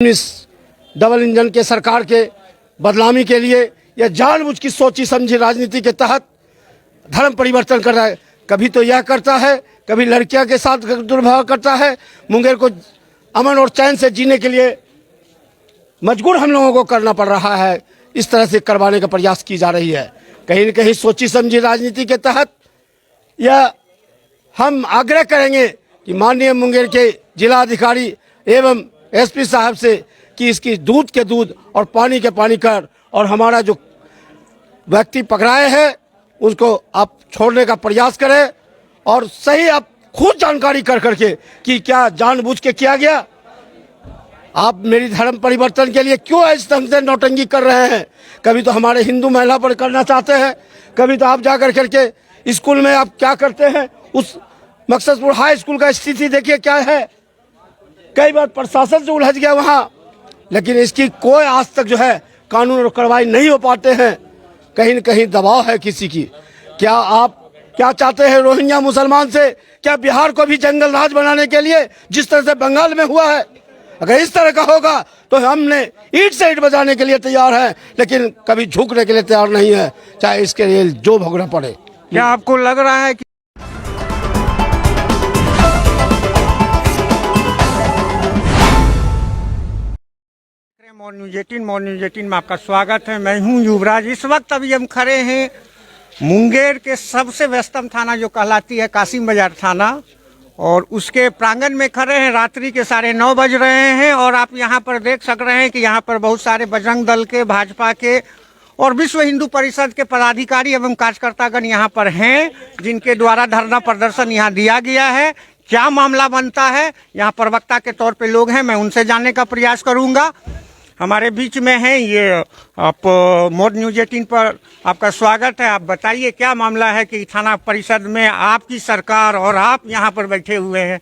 इस double engine के सरकार के बदनामी के लिए यह जानबूझ की सोची समझी राजनीति के तहत धर्म परिवर्तन कर रहा है। कभी तो यह करता है, कभी लड़कियों के साथ दुर्व्यवहार करता है। मुंगेर को अमन और चैन से जीने के लिए मजबूर हम लोगों को करना पड़ रहा है। इस तरह से करवाने का प्रयास की जा रही है। कहीं न कहीं सोची समझी राजनीति के तहत यह हम आग्रह करेंगे कि माननीय मुंगेर के जिला अधिकारी एवं एसपी साहब से कि इसकी दूध के दूध और पानी के पानी कर और हमारा जो व्यक्ति पकड़ाए हैं उसको आप छोड़ने का प्रयास करें और सही आप खुद जानकारी कर करके कि क्या जानबूझ के किया गया। आप मेरी धर्म परिवर्तन के लिए क्यों इस ढंग से नौटंकी कर रहे हैं। कभी तो हमारे हिंदू महिला पर करना चाहते हैं, कभी तो आप जाकर करके स्कूल में आप क्या करते हैं। उस मकसदपुर हाई स्कूल का स्थिति देखिए क्या है। कई बार प्रशासन से उलझ गया वहाँ, लेकिन इसकी कोई आज तक जो है कानून और कार्रवाई नहीं हो पाते हैं। कहीं न कहीं दबाव है किसी की। क्या आप क्या चाहते हैं रोहिंग्या मुसलमान से? क्या बिहार को भी जंगल राज बनाने के लिए जिस तरह से बंगाल में हुआ है? अगर इस तरह का होगा तो हमने ईंट से ईंट बजाने के लिए तैयार हैं, लेकिन कभी झुकने के लिए तैयार नहीं है, चाहे इसके लिए जो भोगना पड़े। क्या आपको लग रहा है कि मॉर्निंग 18 में आपका स्वागत है। मैं हूं युवराज। इस वक्त अभी हम खड़े हैं मुंगेर के सबसे व्यस्तम थाना जो कहलाती है कासिम बाजार थाना, और उसके प्रांगण में खड़े हैं। रात्रि के 9:30 बज रहे हैं और आप यहां पर देख सक रहे हैं कि यहां पर बहुत सारे बजरंग दल के, भाजपा के और विश्व हिंदू परिषद के पदाधिकारी एवं कार्यकर्तागण यहां पर हैं, जिनके द्वारा धरना प्रदर्शन यहां दिया गया है। क्या मामला बनता है, यहाँ प्रवक्ता के तौर पे लोग हैं, मैं उनसे जानने का प्रयास करूंगा। हमारे बीच में हैं ये आप मोड न्यूज़ 18 पर आपका स्वागत है। आप बताइए क्या मामला है कि थाना परिषद में आपकी सरकार और आप यहाँ पर बैठे हुए हैं।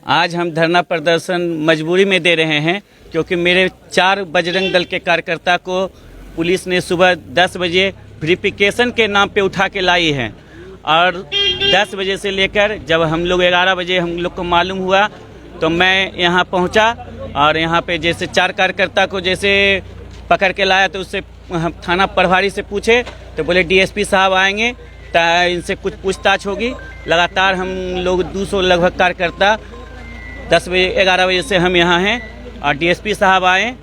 आज हम धरना प्रदर्शन मजबूरी में दे रहे हैं क्योंकि मेरे 4 बजरंग दल के कार्यकर्ता को पुलिस ने सुबह 10 बजे वेरिफिकेशन के नाम पे उठा के लाई है, और 10 बजे से लेकर जब हम लोग 11 बजे हम लोग को मालूम हुआ तो मैं यहाँ पहुँचा, और यहाँ पे जैसे 4 कार्यकर्ता को जैसे पकड़ के लाया तो उससे हम थाना प्रभारी से पूछे तो बोले डीएसपी साहब आएंगे तो इनसे कुछ पूछताछ होगी। लगातार हम लोग 200 लगभग कार्यकर्ता 10 बजे 11 बजे से हम यहाँ हैं, और डीएसपी साहब आए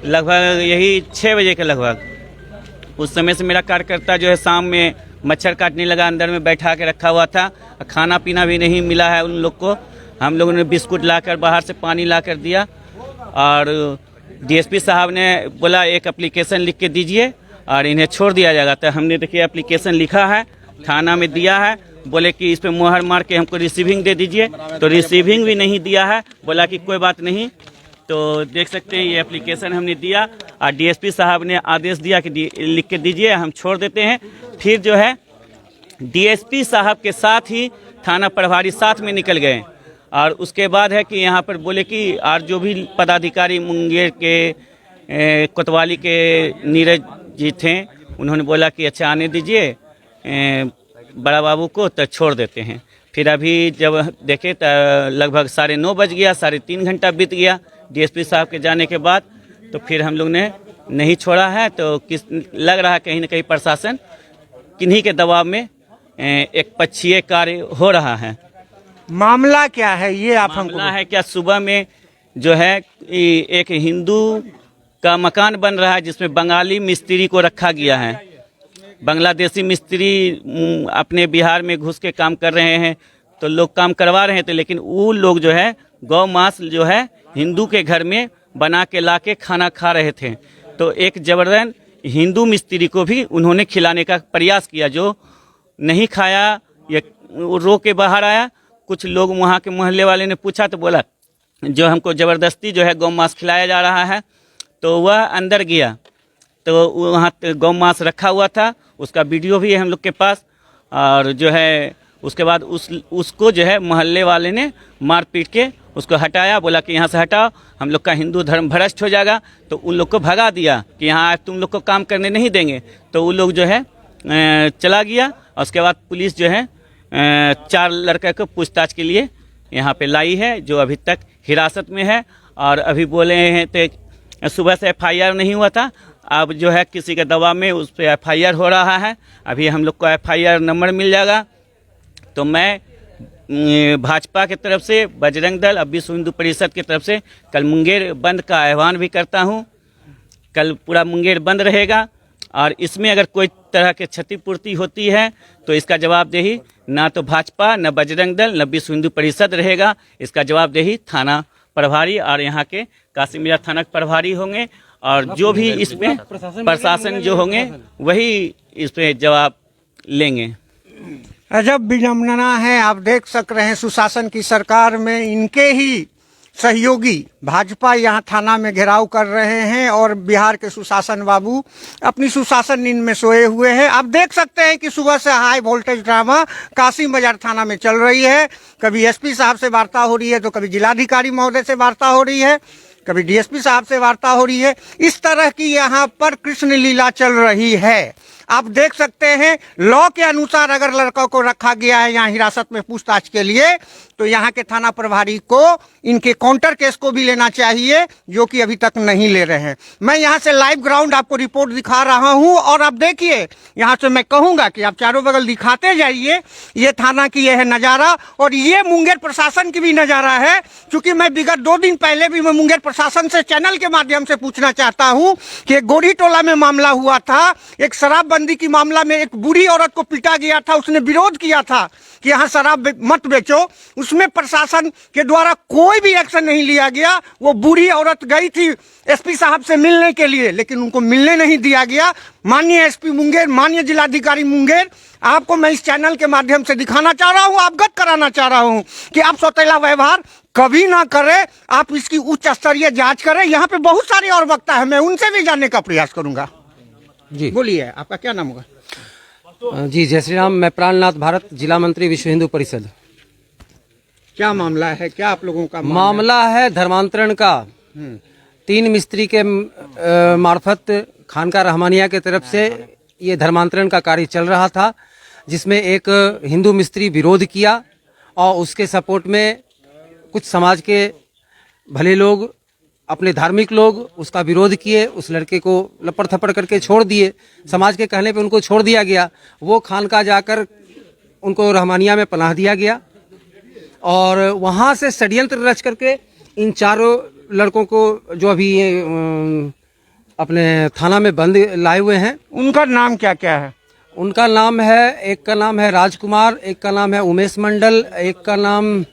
लगभग यही 6 बजे के लगभग। उस समय से मेरा कार्यकर्ता जो है शाम में मच्छर काटने लगा, अंदर में बैठा के रखा हुआ था। खाना पीना भी नहीं मिला है उन लोग को। हम लोगों ने बिस्कुट लाकर बाहर से पानी लाकर दिया, और डीएसपी साहब ने बोला एक एप्लीकेशन लिख के दीजिए और इन्हें छोड़ दिया जाएगा। तो हमने देखिए एप्लीकेशन लिखा है, थाना में दिया है, बोले कि इस पे मुहर मार के हमको रिसीविंग दे दीजिए, तो रिसीविंग भी नहीं दिया है। बोला कि कोई बात नहीं। तो देख सकते हैं ये एप्लीकेशन हमने दिया, और डीएसपी साहब ने आदेश दिया कि लिख के दीजिए, हम छोड़ देते हैं। फिर जो है डीएसपी साहब के साथ ही थाना प्रभारी साथ में निकल गए, और उसके बाद है कि यहाँ पर बोले कि और जो भी पदाधिकारी मुंगेर के कोतवाली के नीरज जी थे, उन्होंने बोला कि अच्छा आने दीजिए बड़ा बाबू को, तो छोड़ देते हैं। फिर अभी जब देखे तो लगभग 9:30 बज गया, 3.5 घंटा बीत गया डीएसपी साहब के जाने के बाद। तो फिर हम लोग ने नहीं छोड़ा है। तो किस लग रहा है कहीं ना कहीं प्रशासन किन्हीं के दबाव में एक पक्षीय कार्य हो रहा है। मामला क्या है ये आप हमको मामला है क्या, सुबह में जो है एक हिंदू का मकान बन रहा है जिसमें बंगाली मिस्त्री को रखा गया है। बांग्लादेशी मिस्त्री अपने बिहार में घुस के काम कर रहे हैं, तो लोग काम करवा रहे थे, लेकिन वो लोग जो है गौ मांस जो है हिंदू के घर में बना के ला के खाना खा रहे थे। तो एक जबरदस्त हिंदू मिस्त्री को भी उन्होंने खिलाने का प्रयास किया, जो नहीं खाया या रो के बाहर आया। कुछ लोग वहाँ के मोहल्ले वाले ने पूछा तो बोला जो हमको ज़बरदस्ती जो है गौ मांस खिलाया जा रहा है। तो वह अंदर गया तो वहाँ गौ मांस रखा हुआ था, उसका वीडियो भी है हम लोग के पास। और जो है उसके बाद उसको जो है मोहल्ले वाले ने मार पीट के उसको हटाया, बोला कि यहाँ से हटाओ, हम लोग का हिंदू धर्म भ्रष्ट हो जाएगा। तो उन लोग को भगा दिया कि यहाँ तुम लोग को काम करने नहीं देंगे। तो वो लोग जो है चला गया, और उसके बाद पुलिस जो है 4 लड़के को पूछताछ के लिए यहाँ पे लाई है, जो अभी तक हिरासत में है। और अभी बोले हैं तो सुबह से FIR नहीं हुआ था, अब जो है किसी के दबाव में उस पर FIR हो रहा है। अभी हम लोग को FIR नंबर मिल जाएगा। तो मैं भाजपा की तरफ से, बजरंग दल, अब विश्व हिंदू परिषद की तरफ से कल मुंगेर बंद का आह्वान भी करता हूं। कल पूरा मुंगेर बंद रहेगा और इसमें अगर कोई तरह की क्षतिपूर्ति होती है तो इसका जवाबदेही ना तो भाजपा, न बजरंग दल, न विश्व हिंदू परिषद रहेगा। इसका जवाबदेही थाना प्रभारी और यहाँ के कासिम बाजार थाना के प्रभारी होंगे, और जो भी इसमें प्रशासन जो होंगे वही इस पे जवाब लेंगे। अजब विडम्बना है। आप देख सक रहे हैं सुशासन की सरकार में इनके ही सहयोगी भाजपा यहाँ थाना में घेराव कर रहे हैं और बिहार के सुशासन बाबू अपनी सुशासन नींद में सोए हुए हैं। आप देख सकते हैं कि सुबह से हाई वोल्टेज ड्रामा कासिम बाजार थाना में चल रही है। कभी SP साहब से वार्ता हो रही है, तो कभी जिलाधिकारी महोदय से वार्ता हो रही है, कभी DSP साहब से वार्ता हो रही है। इस तरह की यहाँ पर कृष्ण लीला चल रही है। आप देख सकते हैं लॉ के अनुसार अगर लड़का को रखा गया है यहाँ हिरासत में पूछताछ के लिए, तो यहाँ के थाना प्रभारी को इनके काउंटर केस को भी लेना चाहिए, जो कि अभी तक नहीं ले रहे हैं। मैं यहाँ से लाइव ग्राउंड आपको रिपोर्ट दिखा रहा हूँ और आप देखिए, यहाँ से मैं कहूँगा कि आप चारों बगल दिखाते जाइए। ये थाना की यह है नज़ारा और ये मुंगेर प्रशासन की भी नज़ारा है। चूंकि मैं विगत 2 दिन पहले भी मैं मुंगेर प्रशासन से चैनल के माध्यम से पूछना चाहता हूँ कि एक गोरी टोला में मामला हुआ था, एक शराबबंदी की मामला में एक बूढ़ी औरत को पीटा गया था, उसने विरोध किया था कि यहाँ शराब मत बेचो। उसमें प्रशासन के द्वारा कोई भी एक्शन नहीं लिया गया। वो बूढ़ी औरत गई थी SP साहब से मिलने के लिए, लेकिन उनको मिलने नहीं दिया गया। माननीय SP मुंगेर, माननीय जिलाधिकारी मुंगेर, आपको मैं इस चैनल के माध्यम से दिखाना चाह रहा हूँ, अवगत कराना चाह रहा हूँ कि आप सौतेला व्यवहार कभी ना करें, आप इसकी उच्च स्तरीय जांच करें। यहाँ पे बहुत सारे और वक्ता है, मैं उनसे भी जानने का प्रयास करूंगा। जी बोलिए, आपका क्या नाम होगा? जी, जय श्री राम। मैं प्राणनाथ भारत, जिला मंत्री विश्व हिंदू परिषद। क्या मामला है, क्या आप लोगों का मामला है धर्मांतरण का। 3 मिस्त्री के मार्फत खानका रहमानिया के तरफ से ये धर्मांतरण का कार्य चल रहा था, जिसमें एक हिंदू मिस्त्री विरोध किया और उसके सपोर्ट में कुछ समाज के भले लोग, अपने धार्मिक लोग उसका विरोध किए। उस लड़के को लपड़ थपड़ करके छोड़ दिए। समाज के कहने पे उनको छोड़ दिया गया। वो खानका जाकर उनको रहमानिया में पनाह दिया गया और वहाँ से षड्यंत्र रच करके इन चारों लड़कों को, जो अभी अपने थाना में बंद लाए हुए हैं, उनका नाम क्या क्या है? उनका नाम है, एक का नाम है राजकुमार, एक का नाम है उमेश मंडल, एक का नाम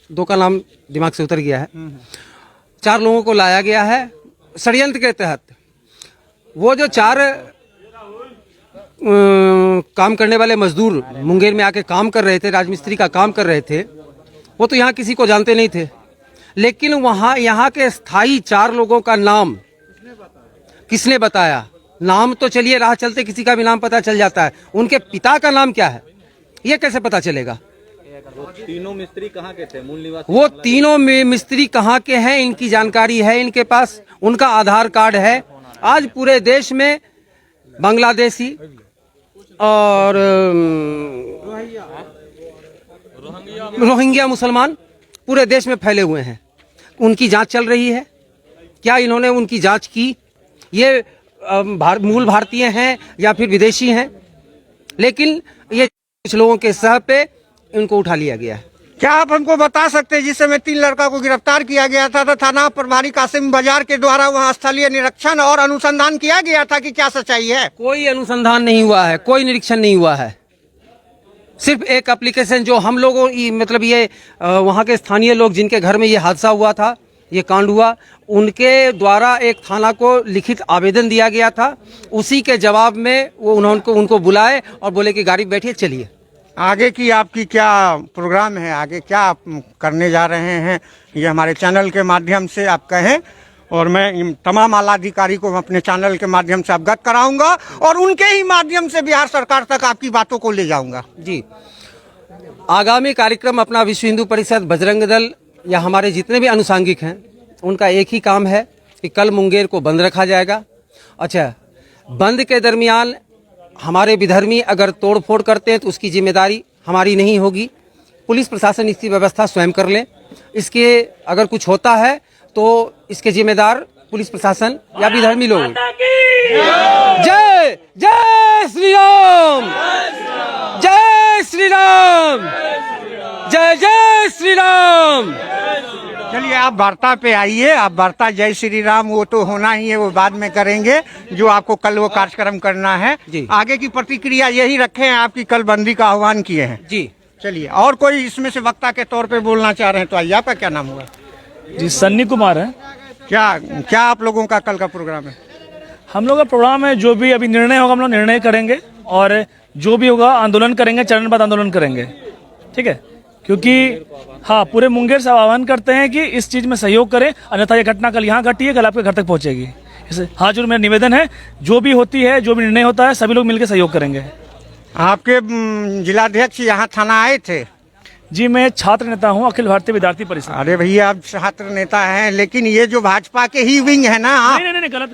2 का नाम दिमाग से उतर गया है। 4 लोगों को लाया गया है षड्यंत्र के तहत। वो जो 4 काम करने वाले मजदूर मुंगेर में आके काम कर रहे थे, राजमिस्त्री का काम कर रहे थे, वो तो यहाँ किसी को जानते नहीं थे, लेकिन वहाँ यहाँ के स्थायी 4 लोगों का नाम किसने बताया? नाम तो चलिए राह चलते किसी का भी नाम पता चल जाता है, उनके पिता का नाम क्या है ये कैसे पता चलेगा? वो तीनों मिस्त्री कहाँ के थे? मूल निवासी? वो तीनों मिस्त्री कहाँ के हैं इनकी जानकारी है इनके पास, उनका आधार कार्ड है। आज पूरे देश में बांग्लादेशी और रोहिंग्या मुसलमान पूरे देश में फैले हुए हैं। उनकी जांच चल रही है। क्या इन्होंने उनकी जांच की? ये मूल भारतीय हैं या फिर विदेशी हैं? लेकिन ये कुछ लोगों के सह पे इनको उठा लिया गया है। क्या आप हमको बता सकते हैं, जिस समय 3 लड़का को गिरफ्तार किया गया था तो थाना प्रभारी कासिम बाजार के द्वारा वहां स्थलीय निरीक्षण और अनुसंधान किया गया था कि क्या सच्चाई है? कोई अनुसंधान नहीं हुआ है, कोई निरीक्षण नहीं हुआ है। सिर्फ एक एप्लीकेशन जो हम लोगों, मतलब ये वहाँ के स्थानीय लोग जिनके घर में ये हादसा हुआ था, ये कांड हुआ, उनके द्वारा एक थाना को लिखित आवेदन दिया गया था। उसी के जवाब में वो उनको बुलाए और बोले कि गाड़ी बैठिए चलिए। आगे की आपकी क्या प्रोग्राम है, आगे क्या आप करने जा रहे हैं, ये हमारे चैनल के माध्यम से आप कहें और मैं तमाम आला अधिकारी को अपने चैनल के माध्यम से अवगत कराऊंगा और उनके ही माध्यम से बिहार सरकार तक आपकी बातों को ले जाऊंगा। जी, आगामी कार्यक्रम अपना विश्व हिंदू परिषद, बजरंग दल या हमारे जितने भी अनुसांगिक हैं, उनका एक ही काम है कि कल मुंगेर को बंद रखा जाएगा। अच्छा, बंद के दरमियान हमारे विधर्मी अगर तोड़फोड़ करते हैं तो उसकी जिम्मेदारी हमारी नहीं होगी। पुलिस प्रशासन इसकी व्यवस्था स्वयं कर ले। इसके अगर कुछ होता है तो इसके जिम्मेदार पुलिस प्रशासन या विधर्मी लोग। जय जय श्री राम, जय श्री राम, जय जय श्री राम। चलिए आप वार्ता पे आइए, आप वार्ता जय श्री राम वो तो होना ही है, वो बाद में करेंगे जो आपको कल वो कार्यक्रम करना है जी। आगे की प्रतिक्रिया यही रखे हैं, आपकी कल बंदी का आह्वान किए हैं जी। चलिए और कोई इसमें से वक्ता के तौर पे बोलना चाह रहे हैं तो आइए। आपका क्या नाम हुआ? जी सन्नी कुमार है। क्या क्या आप लोगों का कल का प्रोग्राम है? हम लोग का प्रोग्राम है, जो भी अभी निर्णय होगा हम लोग निर्णय करेंगे और जो भी होगा आंदोलन करेंगे, चरणबद्ध आंदोलन करेंगे, ठीक है। क्योंकि हाँ, पूरे मुंगेर से आह्वान करते हैं कि इस चीज़ में सहयोग करें, अन्यथा ये घटना कल यहाँ घटी है, कल आपके घर तक पहुँचेगी। इसे हाँ जरूर मेरा निवेदन है, जो भी होती है, जो भी निर्णय होता है, सभी लोग मिलकर सहयोग करेंगे। आपके जिलाध्यक्ष यहाँ थाना आए थे? जी मैं छात्र नेता हूँ, अखिल भारतीय विद्यार्थी परिषद। अरे भैया आप छात्र नेता हैं, लेकिन ये जो भाजपा के ही विंग है ना आप? नहीं, गलत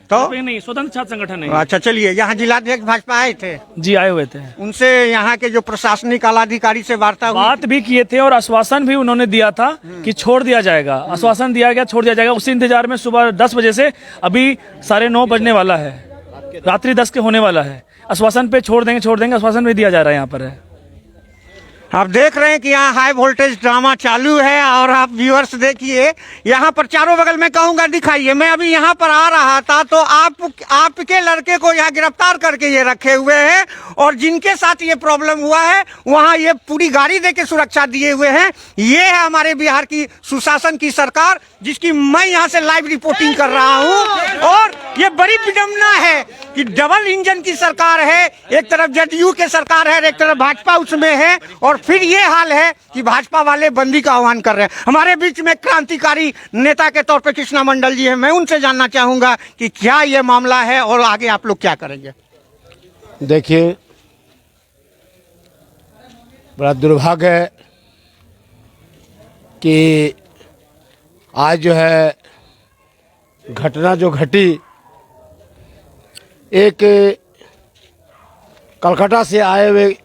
तो? नहीं, स्वतंत्र छात्र संगठन नहीं। अच्छा चलिए, यहाँ जिलाध्यक्ष भाजपा आए थे? जी आए हुए थे। उनसे यहाँ के जो प्रशासनिक आलाधिकारी से वार्ता हुई? बात भी किए थे और आश्वासन भी उन्होंने दिया था कि छोड़ दिया जाएगा। आश्वासन दिया गया, छोड़ दिया जाएगा। उसी इंतजार में सुबह 10 बजे से अभी 9:30 बजने वाला है, रात्रि 10 के होने वाला है। आश्वासन पे छोड़ देंगे, आश्वासन भी दिया जा रहा है यहाँ पर है। आप देख रहे हैं कि यहाँ हाई वोल्टेज ड्रामा चालू है और आप व्यूअर्स देखिए यहाँ पर चारों बगल में कहूँगा दिखाइए। मैं अभी यहाँ पर आ रहा था तो आपके लड़के को यहाँ गिरफ्तार करके ये रखे हुए हैं और जिनके साथ ये प्रॉब्लम हुआ है वहाँ ये पूरी गाड़ी देके सुरक्षा दिए हुए हैं। ये है हमारे बिहार की सुशासन की सरकार, जिसकी मैं यहाँ से लाइव रिपोर्टिंग कर रहा हूँ। और ये बड़ी विडम्बना है कि डबल इंजन की सरकार है, एक तरफ जदयू की सरकार है, एक तरफ भाजपा उसमें है, और फिर ये हाल है कि भाजपा वाले बंदी का आह्वान कर रहे हैं। हमारे बीच में क्रांतिकारी नेता के तौर पे कृष्णा मंडल जी हैं, मैं उनसे जानना चाहूंगा कि क्या ये मामला है और आगे आप लोग क्या करेंगे। देखिए, बड़ा दुर्भाग्य है कि आज जो है घटना जो घटी, एक कलकत्ता से आए हुए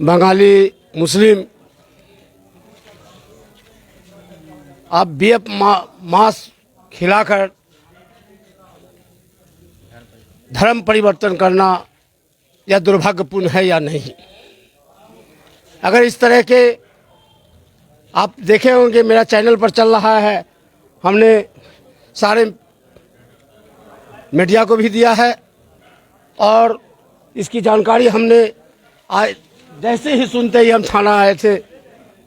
बंगाली मुस्लिम आप बीएफ मास्क खिलाकर धर्म परिवर्तन करना यह दुर्भाग्यपूर्ण है या नहीं। अगर इस तरह के आप देखे होंगे, मेरा चैनल पर चल रहा है, हमने सारे मीडिया को भी दिया है और इसकी जानकारी हमने जैसे ही सुनते ही हम थाना आए थे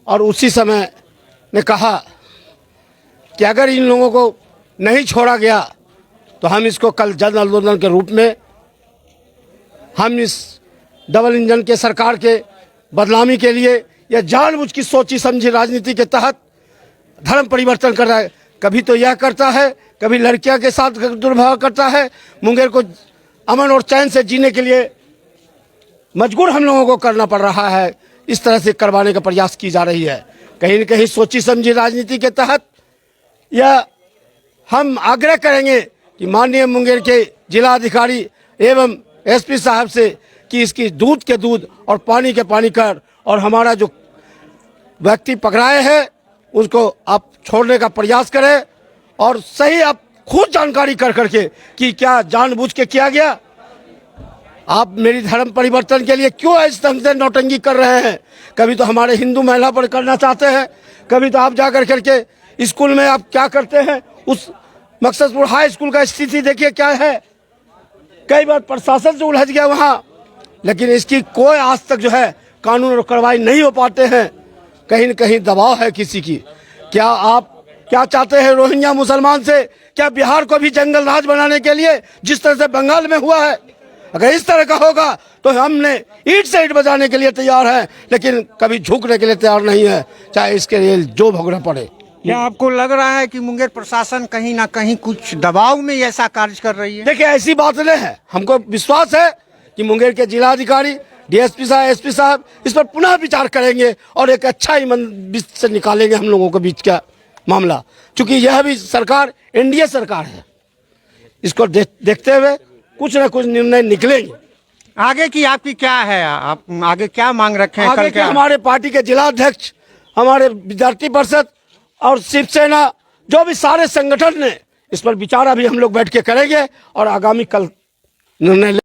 और उसी समय ने कहा कि अगर इन लोगों को नहीं छोड़ा गया तो हम इसको कल जन आंदोलन के रूप में हम इस डबल इंजन के सरकार के बदनामी के लिए या जानबूझ की सोची समझी राजनीति के तहत धर्म परिवर्तन कर रहा है। कभी तो यह करता है, कभी लड़कियां के साथ दुर्व्यवहार करता है। मुंगेर को अमन और चैन से जीने के लिए मजबूर हम लोगों को करना पड़ रहा है। इस तरह से करवाने का प्रयास की जा रही है, कहीं न कहीं सोची समझी राजनीति के तहत। यह हम आग्रह करेंगे कि माननीय मुंगेर के जिलाधिकारी एवं एसपी साहब से कि इसकी दूध के दूध और पानी के पानी कर, और हमारा जो व्यक्ति पकड़ाए हैं उसको आप छोड़ने का प्रयास करें और सही आप खुद जानकारी कर करके कि क्या जानबूझ के किया गया। आप मेरी धर्म परिवर्तन के लिए क्यों इस ढंग से नौटंकी कर रहे हैं? कभी तो हमारे हिंदू महिला पर करना चाहते हैं, कभी तो आप जाकर करके स्कूल में आप क्या करते हैं। उस मकसदपुर हाई स्कूल का स्थिति देखिए क्या है। कई बार प्रशासन से उलझ गया वहाँ, लेकिन इसकी कोई आज तक जो है कानून और कार्रवाई नहीं हो पाते हैं। कहीं न कहीं दबाव है किसी की। क्या आप क्या चाहते हैं रोहिंग्या मुसलमान से? क्या बिहार को भी जंगल राज बनाने के लिए जिस तरह से बंगाल में हुआ है? अगर इस तरह का होगा तो हमने ईंट से ईंट बजाने के लिए तैयार हैं, लेकिन कभी झुकने के लिए तैयार नहीं है, चाहे इसके लिए जो भोगना पड़े। क्या आपको लग रहा है कि मुंगेर प्रशासन कहीं ना कहीं कुछ दबाव में ऐसा कार्य कर रही है? देखिए, ऐसी बात नहीं है। हमको विश्वास है कि मुंगेर के जिलाधिकारी, डीएसपी साहब, एसपी साहब इस पर पुनः विचार करेंगे और एक अच्छा ही बीच से निकालेंगे हम लोगों के बीच का मामला। क्योंकि यह भी सरकार एनडीए सरकार है, इसको देखते हुए कुछ न कुछ निर्णय निकलेंगे। आगे की आपकी क्या है? आप आगे क्या मांग रखे हैं? आगे के हमारे पार्टी के जिलाध्यक्ष हमारे विद्यार्थी परिषद और शिवसेना जो भी सारे संगठन ने इस पर विचार अभी हम लोग बैठ के करेंगे और आगामी कल निर्णय ले।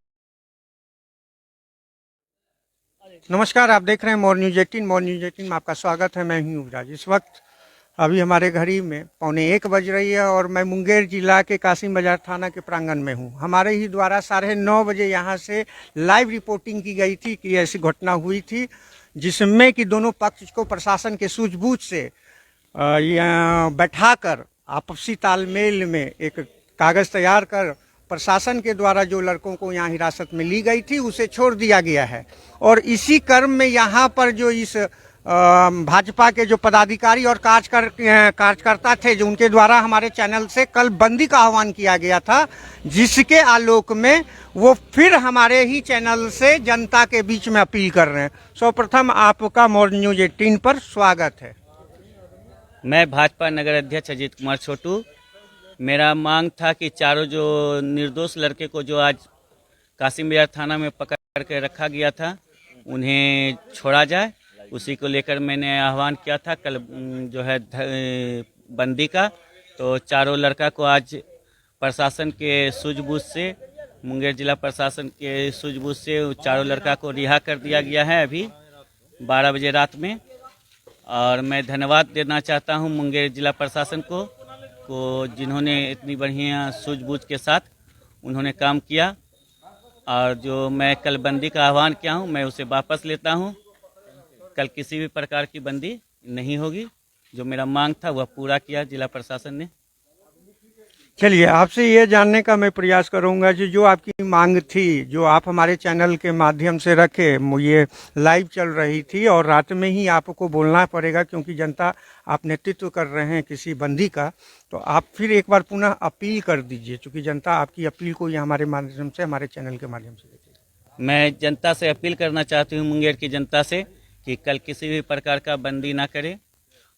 नमस्कार, आप देख रहे हैं मोर न्यूज 18। मोर न्यूज 18 में आपका स्वागत है। मैं हूं युवराज। इस वक्त अभी हमारे घड़ी में 12:45 बज रही है और मैं मुंगेर जिला के कासिम बाजार थाना के प्रांगण में हूं। हमारे ही द्वारा 9:30 बजे यहां से लाइव रिपोर्टिंग की गई थी कि ऐसी घटना हुई थी जिसमें कि दोनों पक्ष को प्रशासन के सूझबूझ से बैठाकर आपसी तालमेल में एक कागज़ तैयार कर प्रशासन के द्वारा जो लड़कों को यहाँ हिरासत में ली गई थी उसे छोड़ दिया गया है। और इसी क्रम में यहाँ पर जो इस भाजपा के जो पदाधिकारी और कार्यकर्ता थे जो उनके द्वारा हमारे चैनल से कल बंदी का आह्वान किया गया था, जिसके आलोक में वो फिर हमारे ही चैनल से जनता के बीच में अपील कर रहे हैं। सर्वप्रथम आपका मोर न्यूज 18 पर स्वागत है। मैं भाजपा नगर अध्यक्ष अजीत कुमार छोटू। मेरा मांग था कि चारों जो निर्दोष लड़के को जो आज कासिम बाजार थाना में पकड़ के रखा गया था उन्हें छोड़ा जाए। उसी को लेकर मैंने आह्वान किया था कल जो है बंदी का। तो चारों लड़का को आज प्रशासन के सूझबूझ से, मुंगेर जिला प्रशासन के सूझबूझ से चारों लड़का को रिहा कर दिया गया है अभी 12 बजे रात में। और मैं धन्यवाद देना चाहता हूं मुंगेर जिला प्रशासन को जिन्होंने इतनी बढ़िया सूझबूझ के साथ उन्होंने काम किया। और जो मैं कल बंदी का आह्वान किया हूं मैं उसे वापस लेता हूं। कल किसी भी प्रकार की बंदी नहीं होगी। जो मेरा मांग था वह पूरा किया जिला प्रशासन ने। चलिए, आपसे ये जानने का मैं प्रयास करूंगा जो आपकी मांग थी, जो आप हमारे चैनल के माध्यम से रखे, ये लाइव चल रही थी और रात में ही आपको बोलना पड़ेगा क्योंकि जनता आप नेतृत्व कर रहे हैं किसी बंदी का। तो आप फिर एक बार पुनः अपील कर दीजिए क्योंकि जनता आपकी अपील को ये हमारे माध्यम से, हमारे चैनल के माध्यम से देखेगी। मैं जनता से अपील करना चाहती हूँ, मुंगेर की जनता से, कि कल किसी भी प्रकार का बंदी ना करें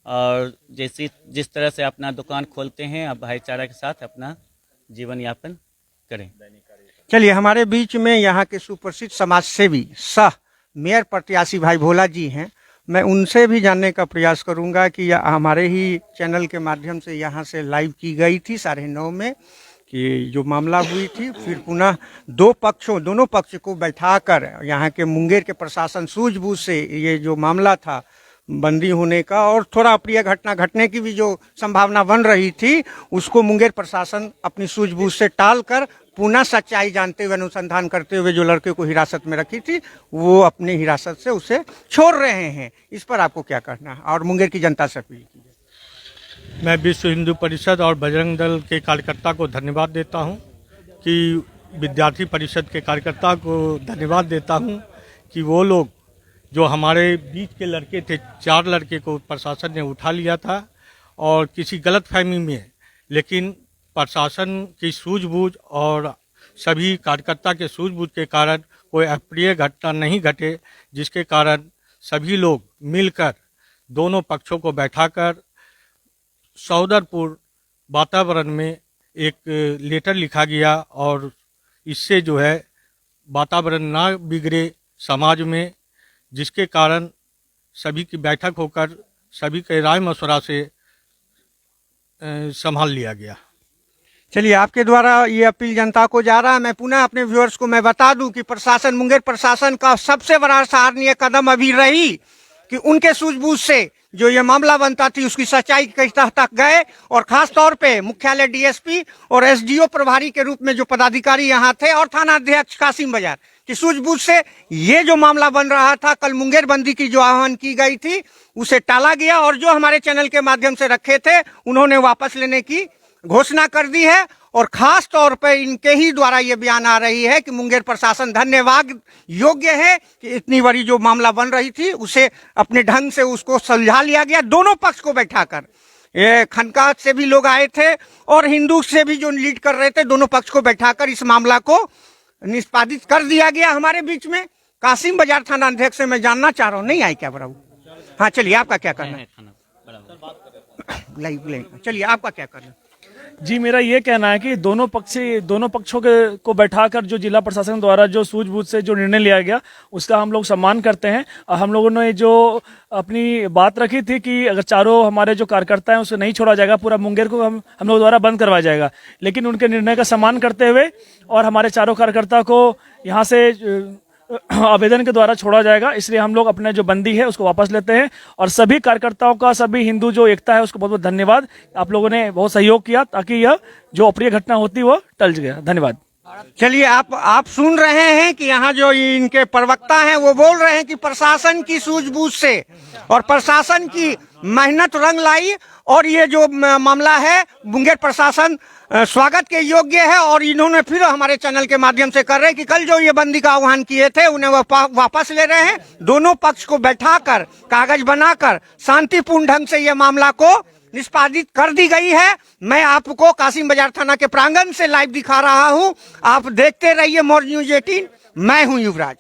और जिस तरह से अपना दुकान खोलते हैं आप भाईचारा के साथ अपना जीवन यापन करें। चलिए, हमारे बीच में यहाँ के सुप्रसिद्ध समाज सेवी सह मेयर प्रत्याशी भाई भोला जी हैं। मैं उनसे भी जानने का प्रयास करूंगा कि हमारे ही चैनल के माध्यम से यहाँ से लाइव की गई थी 9:30 में कि जो मामला हुई थी, फिर पुनः दोनों पक्ष को बैठाकर यहाँ के मुंगेर के प्रशासन सूझबूझ से ये जो मामला था बंदी होने का और थोड़ा अप्रिय घटना घटने की भी जो संभावना बन रही थी उसको मुंगेर प्रशासन अपनी सूझबूझ से टालकर पुनः सच्चाई जानते हुए, अनुसंधान करते हुए जो लड़के को हिरासत में रखी थी वो अपनी हिरासत से उसे छोड़ रहे हैं। इस पर आपको क्या कहना है और मुंगेर की जनता से अपील कीजिए। मैं विश्व हिंदू परिषद और बजरंग दल के कार्यकर्ता को धन्यवाद देता हूं कि विद्यार्थी परिषद के कार्यकर्ता को धन्यवाद देता हूं कि वो लोग जो हमारे बीच के लड़के थे, 4 लड़के को प्रशासन ने उठा लिया था और किसी गलतफहमी में, लेकिन प्रशासन की सूझबूझ और सभी कार्यकर्ता के सूझबूझ के कारण कोई अप्रिय घटना नहीं घटे, जिसके कारण सभी लोग मिलकर दोनों पक्षों को बैठाकर सौहार्दपूर्ण वातावरण में एक लेटर लिखा गया और इससे जो है वातावरण ना बिगड़े समाज में, जिसके कारण सभी की बैठक होकर सभी के राय मशवरा से संभाल लिया गया। चलिए, आपके द्वारा ये अपील जनता को जा रहा है। मैं पुनः अपने व्यूअर्स को मैं बता दूं कि प्रशासन, मुंगेर प्रशासन का सबसे बड़ा सराहनीय कदम अभी रही कि उनके सूझबूझ से जो ये मामला बनता थी उसकी सच्चाई की तह तक गए और खास तौर पे मुख्यालय डीएसपी और एसडीओ प्रभारी के रूप में जो पदाधिकारी यहाँ थे और थाना अध्यक्ष कासिम बाजार की सूझबूझ से ये जो मामला बन रहा था, कल मुंगेर बंदी की जो आह्वान की गई थी उसे टाला गया और जो हमारे चैनल के माध्यम से रखे थे उन्होंने वापस लेने की घोषणा कर दी है। और खास तौर पर इनके ही द्वारा ये बयान आ रही है कि मुंगेर प्रशासन धन्यवाद योग्य है कि इतनी बड़ी जो मामला बन रही थी उसे अपने ढंग से उसको सुलझा लिया गया। दोनों पक्ष को बैठाकर, ये खनका से भी लोग आए थे और हिंदू से भी जो लीड कर रहे थे, दोनों पक्ष को बैठाकर इस मामला को निष्पादित कर दिया गया। हमारे बीच में कासिम बाजार थाना अध्यक्ष से मैं जानना चाह रहा हूँ, नहीं आए क्या बराबर? हाँ, चलिए, आपका क्या करना है? चलिए, आपका क्या करना है? जी, मेरा ये कहना है कि दोनों पक्षों को बैठाकर जो जिला प्रशासन द्वारा जो सूझबूझ से जो निर्णय लिया गया उसका हम लोग सम्मान करते हैं। और हम लोगों ने जो अपनी बात रखी थी कि अगर चारों हमारे जो कार्यकर्ता हैं उसे नहीं छोड़ा जाएगा, पूरा मुंगेर को हम लोग द्वारा बंद करवाया जाएगा, लेकिन उनके निर्णय का सम्मान करते हुए और हमारे चारों कार्यकर्ता को यहाँ से आवेदन के द्वारा छोड़ा जाएगा। इसलिए हम लोग अपने जो बंदी है उसको वापस लेते हैं। और सभी कार्यकर्ताओं का, सभी हिंदू जो एकता है उसको बहुत बहुत धन्यवाद। आप लोगों ने बहुत सहयोग किया ताकि यह जो अप्रिय घटना होती वो टल गया। धन्यवाद। चलिए, आप सुन रहे हैं कि यहाँ जो इनके प्रवक्ता हैं वो बोल रहे हैं कि प्रशासन की सूझबूझ से और प्रशासन की मेहनत रंग लाई और ये जो मामला है मुंगेर प्रशासन स्वागत के योग्य है। और इन्होंने फिर हमारे चैनल के माध्यम से कर रहे हैं कि कल जो ये बंदी का आह्वान किए थे उन्हें वापस ले रहे हैं। दोनों पक्ष को बैठाकर कागज बनाकर शांतिपूर्ण ढंग से ये मामला को निष्पादित कर दी गई है। मैं आपको कासिम बाजार थाना के प्रांगण से लाइव दिखा रहा हूं। आप देखते रहिए मौज न्यूज 18। मैं हूं युवराज।